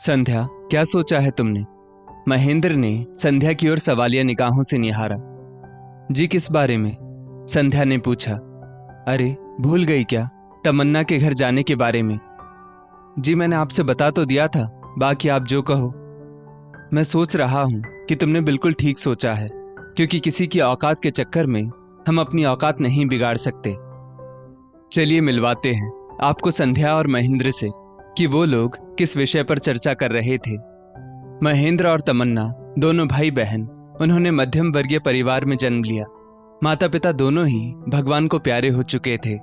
संध्या, क्या सोचा है तुमने? महेंद्र ने संध्या की ओर सवालिया निगाहों से निहारा। जी किस बारे में? संध्या ने पूछा। अरे भूल गई क्या? तमन्ना के घर जाने के बारे में। जी मैंने आपसे बता तो दिया था, बाकी आप जो कहो। मैं सोच रहा हूं कि तुमने बिल्कुल ठीक सोचा है, क्योंकि किसी की औकात के चक्कर में हम अपनी औकात नहीं बिगाड़ सकते। चलिए मिलवाते हैं आपको संध्या और महेंद्र से कि वो लोग किस विषय पर चर्चा कर रहे थे। महेंद्र और तमन्ना दोनों भाई बहन, उन्होंने मध्यम वर्गीय परिवार में जन्म लिया। माता पिता दोनों ही भगवान को प्यारे हो चुके थे।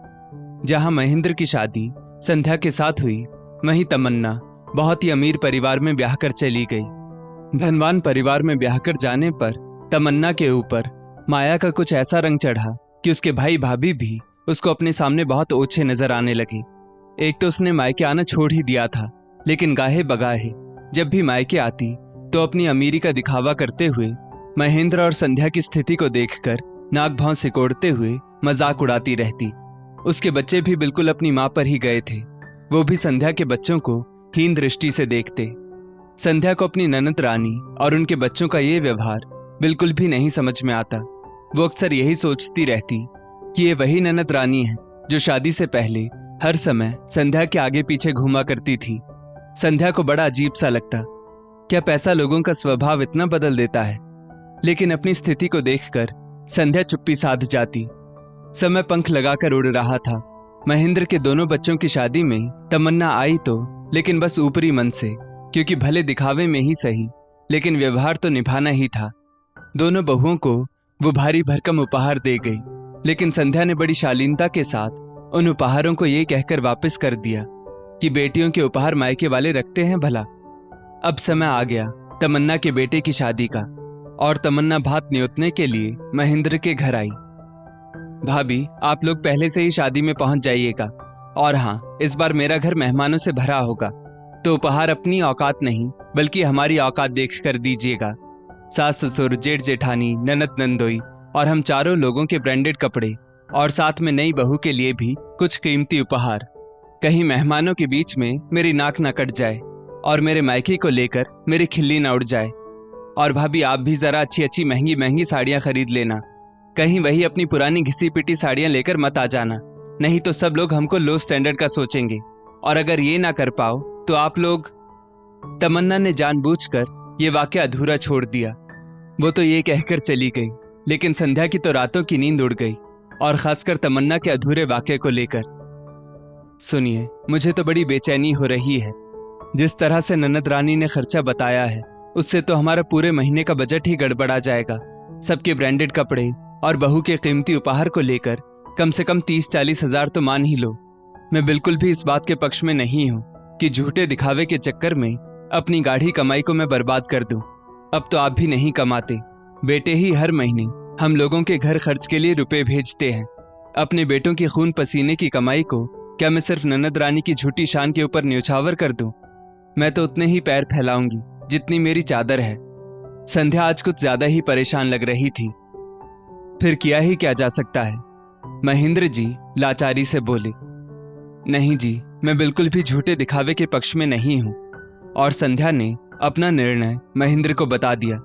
जहां महेंद्र की शादी संध्या के साथ हुई, वहीं तमन्ना बहुत ही अमीर परिवार में ब्याह कर चली गई। धनवान परिवार में ब्याह कर जाने पर तमन्ना के ऊपर माया का कुछ ऐसा रंग चढ़ा कि उसके भाई भाभी भी उसको अपने सामने बहुत ओछे नजर आने लगे। एक तो उसने मायके आना छोड़ ही दिया था, लेकिन गाहे बगाहे जब भी मायके आती तो अपनी अमीरी का दिखावा करते हुए महेंद्र और संध्या की स्थिति को देखकर नाक भौं सिकोड़ते हुए मजाक उड़ाती रहती। उसके बच्चे भी बिल्कुल अपनी मां पर ही गए थे। वो भी संध्या के बच्चों को हीन दृष्टि से देखते। संध्या को अपनी ननद रानी और उनके बच्चों का ये व्यवहार बिल्कुल भी नहीं समझ में आता। वो अक्सर यही सोचती रहती कि ये वही ननद रानी है जो शादी से पहले हर समय संध्या के आगे पीछे घूमा करती थी। संध्या को बड़ा अजीब सा लगता, क्या पैसा लोगों का स्वभाव इतना बदल देता है। लेकिन अपनी स्थिति को देखकर संध्या चुप्पी साध जाती। समय पंख लगाकर उड़ रहा था। महेंद्र के दोनों बच्चों की शादी में तमन्ना आई तो, लेकिन बस ऊपरी मन से, क्योंकि भले दिखावे में ही सही, लेकिन व्यवहार तो निभाना ही था। दोनों बहुओं को वो भारी भरकम उपहार दे गई, लेकिन संध्या ने बड़ी शालीनता के साथ उन उपहारों को ये कहकर वापस कर दिया कि बेटियों के उपहार मायके वाले रखते हैं भला। अब समय आ गया तमन्ना के बेटे की शादी का, और तमन्ना भात न्योतने के लिए महेंद्र के घर आई। भाभी, आप लोग पहले से ही शादी में पहुंच जाइएगा, और हाँ, इस बार मेरा घर मेहमानों से भरा होगा, तो उपहार अपनी औकात नहीं बल्कि हमारी औकात देख कर दीजिएगा। सास ससुर, जेठ जेठानी, ननद नंदोई और हम चारों लोगों के ब्रांडेड कपड़े, और साथ में नई बहू के लिए भी कुछ कीमती उपहार। कहीं मेहमानों के बीच में मेरी नाक न कट जाए और मेरे मायके को लेकर मेरी खिल्ली न उड़ जाए। और भाभी, आप भी जरा अच्छी अच्छी महंगी महंगी साड़ियां खरीद लेना। कहीं वही अपनी पुरानी घिसी पिटी साड़ियां लेकर मत आ जाना, नहीं तो सब लोग हमको लो स्टैंडर्ड का सोचेंगे, और अगर ये ना कर पाओ तो आप लोग। तमन्ना ने जानबूझकर ये वाक्य अधूरा छोड़ दिया। वो तो ये कहकर चली गई, लेकिन संध्या की तो रातों की नींद उड़ गई, और खासकर तमन्ना के अधूरे वाक्य को लेकर। सुनिए, मुझे तो बड़ी बेचैनी हो रही है। जिस तरह से ननद रानी ने खर्चा बताया है, उससे तो हमारा पूरे महीने का बजट ही गड़बड़ा जाएगा। सबके ब्रांडेड कपड़े और बहू के कीमती उपहार को लेकर कम से कम 30-40 हजार तो मान ही लो। मैं बिल्कुल भी इस बात के पक्ष में नहीं हूं कि झूठे दिखावे के चक्कर में अपनी गाढ़ी कमाई को मैं बर्बाद कर दूं। अब तो आप भी नहीं कमाते, बेटे ही हर महीने हम लोगों के घर खर्च के लिए रुपए भेजते हैं। अपने बेटों की खून पसीने की कमाई को क्या मैं सिर्फ ननद रानी की झूठी शान के ऊपर न्यौछावर कर दूं? मैं तो उतने ही पैर फैलाऊंगी जितनी मेरी चादर है। संध्या आज कुछ ज्यादा ही परेशान लग रही थी। फिर किया ही क्या जा सकता है? महेंद्र जी लाचारी से बोले। नहीं जी, मैं बिल्कुल भी झूठे दिखावे के पक्ष में नहीं हूं। और संध्या ने अपना निर्णय महेंद्र को बता दिया।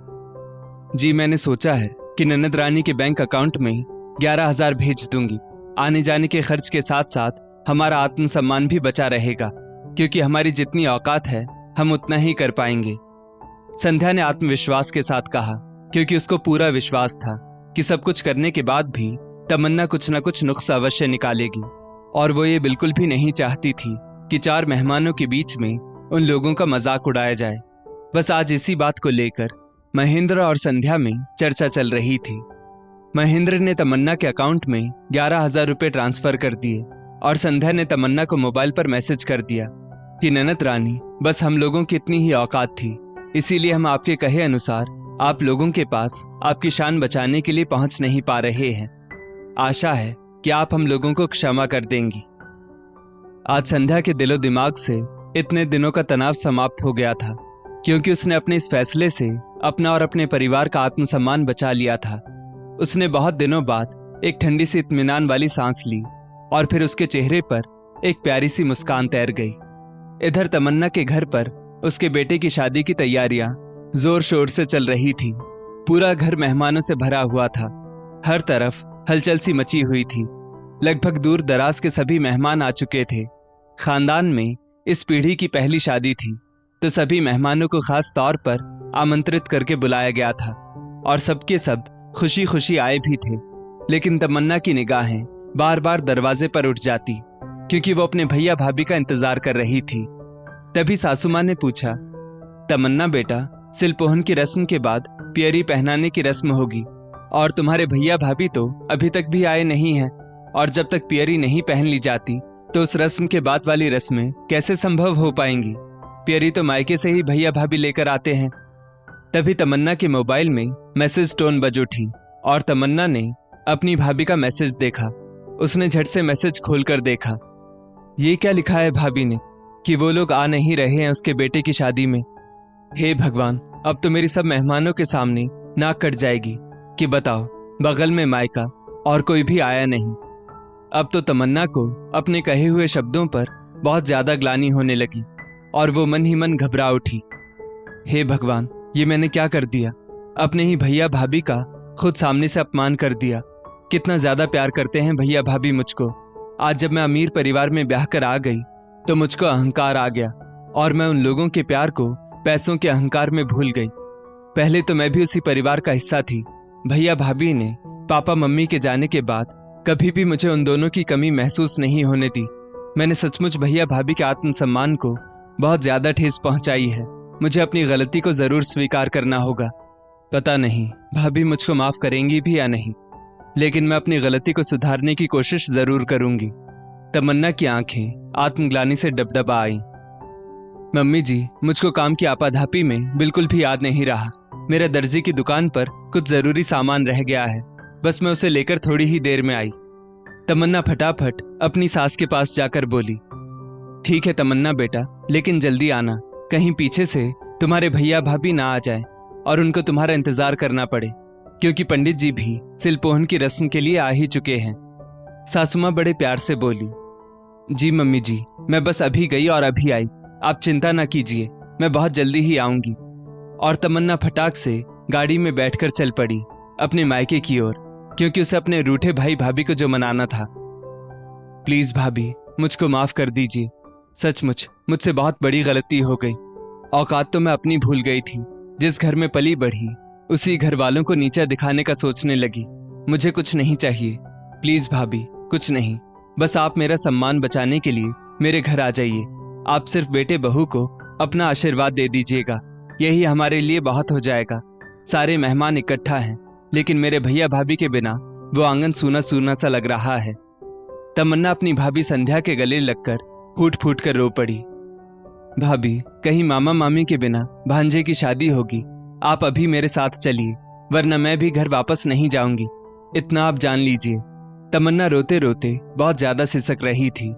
जी, मैंने सोचा है कि ननद रानी के बैंक अकाउंट में 11,000 भेज दूंगी। आने जाने के खर्च के साथ साथ हमारा आत्मसम्मान भी बचा रहेगा, क्योंकि हमारी जितनी औकात है हम उतना ही कर पाएंगे। संध्या ने आत्मविश्वास के साथ कहा, क्योंकि उसको पूरा विश्वास था कि सब कुछ करने के बाद भी तमन्ना कुछ न कुछ नुक्स अवश्य निकालेगी, और वो ये बिल्कुल भी नहीं चाहती थी कि 4 मेहमानों के बीच में उन लोगों का मजाक उड़ाया जाए। बस आज इसी बात को लेकर महेंद्र और संध्या में चर्चा चल रही थी। महेंद्र ने तमन्ना के अकाउंट में 11,000 रुपए ट्रांसफर कर दिए, और संध्या ने तमन्ना को मोबाइल पर मैसेज कर दिया कि ननद रानी, बस हम लोगों की इतनी ही औकात थी, इसीलिए हम आपके कहे अनुसार आप लोगों के पास आपकी शान बचाने के लिए पहुंच नहीं पा रहे हैं। आशा है कि आप हम लोगों को क्षमा कर देंगी। आज संध्या के दिलो दिमाग से इतने दिनों का तनाव समाप्त हो गया था, क्योंकि उसने अपने इस फैसले से अपना और अपने परिवार का आत्मसम्मान बचा लिया था। उसने बहुत दिनों बाद एक ठंडी सी इत्मीनान वाली सांस ली, और फिर उसके चेहरे पर एक प्यारी सी मुस्कान तैर गई। इधर तमन्ना के घर पर उसके बेटे की शादी की तैयारियां जोर शोर से चल रही थी। पूरा घर मेहमानों से भरा हुआ था। हर तरफ हलचल सी मची हुई थी। लगभग दूर दराज के सभी मेहमान आ चुके थे। खानदान में इस पीढ़ी की पहली शादी थी, तो सभी मेहमानों को खास तौर पर आमंत्रित करके बुलाया गया था और सबके सब खुशी खुशी आए भी थे। लेकिन तमन्ना की निगाहें बार बार दरवाजे पर उठ जाती, क्योंकि वो अपने भैया भाभी का इंतजार कर रही थी। तभी सासू माँ ने पूछा, तमन्ना बेटा, सिलपोहन की रस्म के बाद पियरी पहनाने की रस्म होगी और तुम्हारे भैया भाभी तो अभी तक भी आए नहीं हैं, और जब तक पियरी नहीं पहन ली जाती तो उस रस्म के बाद वाली रस्में कैसे संभव हो पाएंगी। पियरी तो मायके से ही भैया भाभी लेकर आते हैं। तभी तमन्ना के मोबाइल में मैसेज टोन बज उठी और तमन्ना ने अपनी भाभी का मैसेज देखा। उसने झट से मैसेज खोलकर देखा। ये क्या लिखा है भाभी ने कि वो लोग आ नहीं रहे हैं उसके बेटे की शादी में। हे भगवान, अब तो मेरी सब मेहमानों के सामने नाक कट जाएगी कि बताओ, बगल में मायका और कोई भी आया नहीं। अब तो तमन्ना को अपने कहे हुए शब्दों पर बहुत ज्यादा ग्लानि होने लगी और वो मन ही मन घबरा उठी। हे भगवान, ये मैंने क्या कर दिया? अपने ही भैया भाभी का खुद सामने से अपमान कर दिया। कितना ज्यादा प्यार करते हैं भैया भाभी मुझको। आज जब मैं अमीर परिवार में ब्याह कर आ गई तो मुझको अहंकार आ गया और मैं उन लोगों के प्यार को पैसों के अहंकार में भूल गई। पहले तो मैं भी उसी परिवार का हिस्सा थी। भैया भाभी ने पापा मम्मी के जाने के बाद कभी भी मुझे उन दोनों की कमी महसूस नहीं होने दी। मैंने सचमुच भैया भाभी के आत्मसम्मान को बहुत ज्यादा ठेस पहुंचाई है। मुझे अपनी गलती को जरूर स्वीकार करना होगा। पता नहीं भाभी मुझको माफ करेंगी भी या नहीं, लेकिन मैं अपनी गलती को सुधारने की कोशिश जरूर करूंगी। तमन्ना की आंखें आत्मग्लानि से डबडबा आई। मम्मी जी, मुझको काम की आपाधापी में बिल्कुल भी याद नहीं रहा। मेरा दर्जी की दुकान पर कुछ जरूरी सामान रह गया है, बस मैं उसे लेकर थोड़ी ही देर में आई। तमन्ना फटाफट अपनी सास के पास जाकर बोली, ठीक है तमन्ना बेटा, लेकिन जल्दी आना, कहीं पीछे से तुम्हारे भैया भाभी ना आ जाए और उनको तुम्हारा इंतजार करना पड़े, क्योंकि पंडित जी भी सिलपोहन की रस्म के लिए आ ही चुके हैं। सासुमा बड़े प्यार से बोली, जी मम्मी जी, मैं बस अभी गई और अभी आई, आप चिंता ना कीजिए, मैं बहुत जल्दी ही आऊंगी। और तमन्ना फटाक से गाड़ी में बैठकर चल पड़ी अपने मायके की ओर, क्योंकि उसे अपने रूठे भाई भाभी को जो मनाना था। प्लीज भाभी, मुझको माफ कर दीजिए। सचमुच मुझसे बहुत बड़ी गलती हो गई। औकात तो मैं अपनी भूल गई थी। जिस घर में पली बढ़ी उसी घर वालों को नीचा दिखाने का सोचने लगी। मुझे कुछ नहीं चाहिए, प्लीज भाभी, कुछ नहीं। बस आप मेरा सम्मान बचाने के लिए मेरे घर आ जाइए। आप सिर्फ बेटे बहू को अपना आशीर्वाद दे दीजिएगा, यही हमारे लिए बहुत हो जाएगा। सारे मेहमान इकट्ठा हैं, लेकिन मेरे भैया भाभी के बिना वो आंगन सूना सूना सा लग रहा है। तमन्ना अपनी भाभी संध्या के गले लगकर फूट फूट कर रो पड़ी। भाभी, कहीं मामा मामी के बिना भांजे की शादी होगी। आप अभी मेरे साथ चलिए, वरना मैं भी घर वापस नहीं जाऊंगी, इतना आप जान लीजिए। तमन्ना रोते रोते बहुत ज्यादा सिसक रही थी।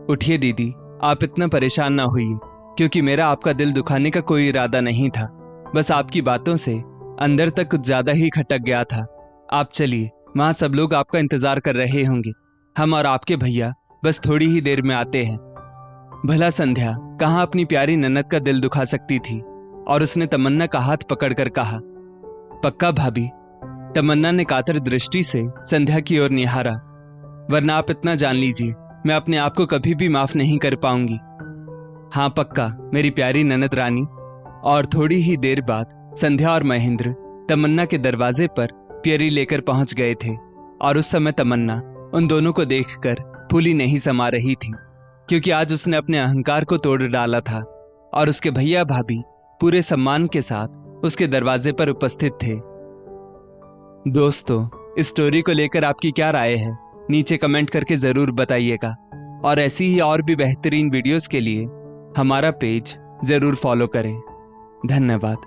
उठिए दीदी, आप इतना परेशान ना होइए, क्योंकि मेरा आपका दिल दुखाने का कोई इरादा नहीं था। बस आपकी बातों से अंदर तक कुछ ज्यादा ही खटक गया था। आप चलिए, वहां सब लोग आपका इंतजार कर रहे होंगे। हम और आपके भैया बस थोड़ी ही देर में आते हैं। भला संध्या कहाँ अपनी प्यारी ननद का दिल दुखा सकती थी, और उसने तमन्ना का हाथ पकड़कर कहा, पक्का भाभी। तमन्ना ने कातर दृष्टि से संध्या की ओर निहारा, वरना आप इतना जान लीजिए, मैं अपने आप को कभी भी माफ नहीं कर पाऊंगी। हाँ पक्का मेरी प्यारी ननद रानी। और थोड़ी ही देर बाद संध्या और महेंद्र तमन्ना के दरवाजे पर पियरी लेकर पहुंच गए थे, और उस समय तमन्ना उन दोनों को देखकर फूली नहीं समा रही थी, क्योंकि आज उसने अपने अहंकार को तोड़ डाला था और उसके भैया भाभी पूरे सम्मान के साथ उसके दरवाजे पर उपस्थित थे। दोस्तों, इस स्टोरी को लेकर आपकी क्या राय है, नीचे कमेंट करके जरूर बताइएगा, और ऐसी ही और भी बेहतरीन वीडियोस के लिए हमारा पेज जरूर फॉलो करें। धन्यवाद।